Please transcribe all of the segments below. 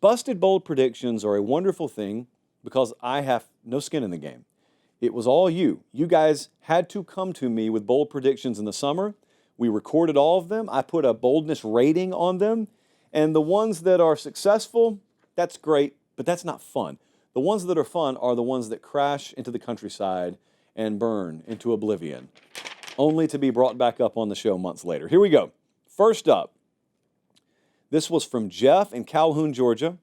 Busted bold predictions are a wonderful thing because I have no skin in the game. It was all you. You guys had to come to me with bold predictions in the summer. We recorded all of them. I put a boldness rating on them. And the ones that are successful, that's great, but that's not fun. The ones that are fun are the ones that crash into the countryside and burn into oblivion, only to be brought back up on the show months later. Here we go. First up, this was from Jeff in Calhoun, Georgia.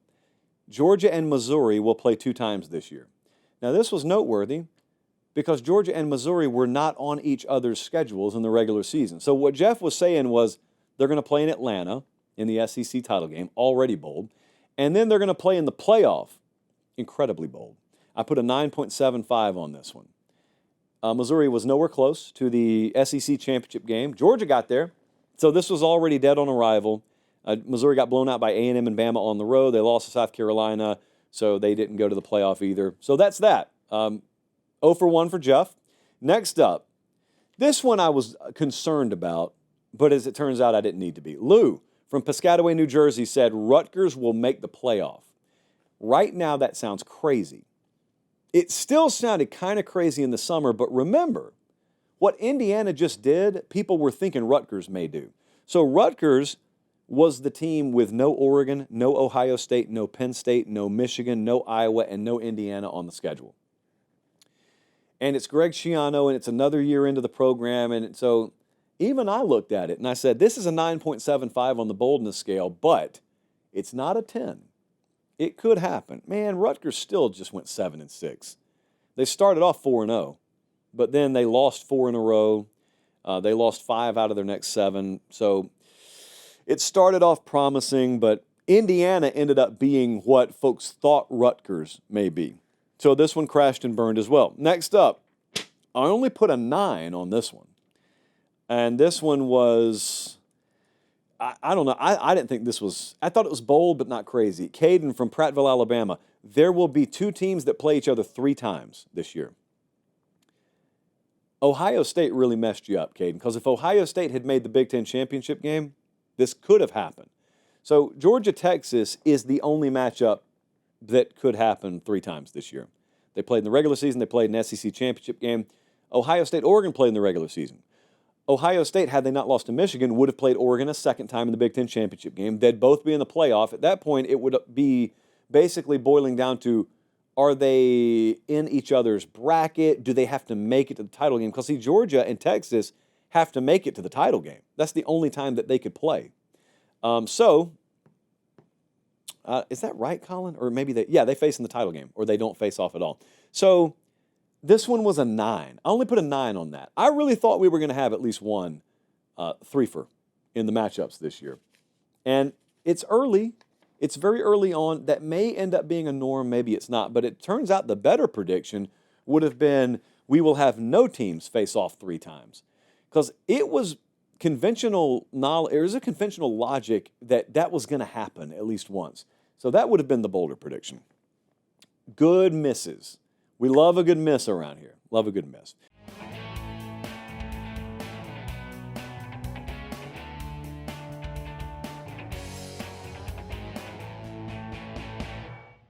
Georgia and Missouri will play 2 times this year. Now, this was noteworthy because Georgia and Missouri were not on each other's schedules in the regular season. So what Jeff was saying was they're going to play in Atlanta in the SEC title game, already bold, and then they're going to play in the playoff, incredibly bold. I put a 9.75 on this one. Missouri was nowhere close to the SEC championship game. Georgia got there, so this was already dead on arrival. Missouri got blown out by A&M and Bama on the road. They lost to South Carolina, so they didn't go to the playoff either. So that's that. 0 for 1 for Jeff. Next up, this one I was concerned about, but as it turns out, I didn't need to be. Lou from Piscataway, New Jersey said Rutgers will make the playoff. Right now, that sounds crazy. It still sounded kind of crazy in the summer, but remember, what Indiana just did, people were thinking Rutgers may do. So Rutgers was the team with no Oregon, no Ohio State, no Penn State, no Michigan, no Iowa, and no Indiana on the schedule. And it's Greg Schiano, and it's another year into the program, and so even I looked at it, and I said, this is a 9.75 on the boldness scale, but it's not a 10. It could happen. Man, Rutgers still just went 7-6. They started off 4-0, but then they lost 4 in a row. They lost 5 out of their next 7. So it started off promising, but Indiana ended up being what folks thought Rutgers may be. So this one crashed and burned as well. Next up, I only put a 9 on this one. And this one was, I don't know, I didn't think this was, I thought it was bold but not crazy. Caden from Prattville, Alabama. There will be 2 teams that play each other 3 times this year. Ohio State really messed you up, Caden, because if Ohio State had made the Big Ten championship game, this could have happened. So Georgia-Texas is the only matchup that could happen 3 times this year. They played in the regular season. They played an SEC championship game. Ohio State-Oregon played in the regular season. Ohio State, had they not lost to Michigan, would have played Oregon a second time in the Big Ten championship game. They'd both be in the playoff. At that point, it would be basically boiling down to, are they in each other's bracket? Do they have to make it to the title game? Because, see, Georgia and Texas have to make it to the title game. That's the only time that they could play. Is that right, Colin? Or maybe they face in the title game, or they don't face off at all. So this one was a 9. I only put a 9 on that. I really thought we were going to have at least one threefer in the matchups this year. And it's early. It's very early on. That may end up being a norm. Maybe it's not. But it turns out the better prediction would have been we will have no teams face off 3 times. Because it was conventional knowledge, there was a conventional logic that was going to happen at least once. So that would have been the bolder prediction. Good misses. We love a good miss around here. Love a good miss.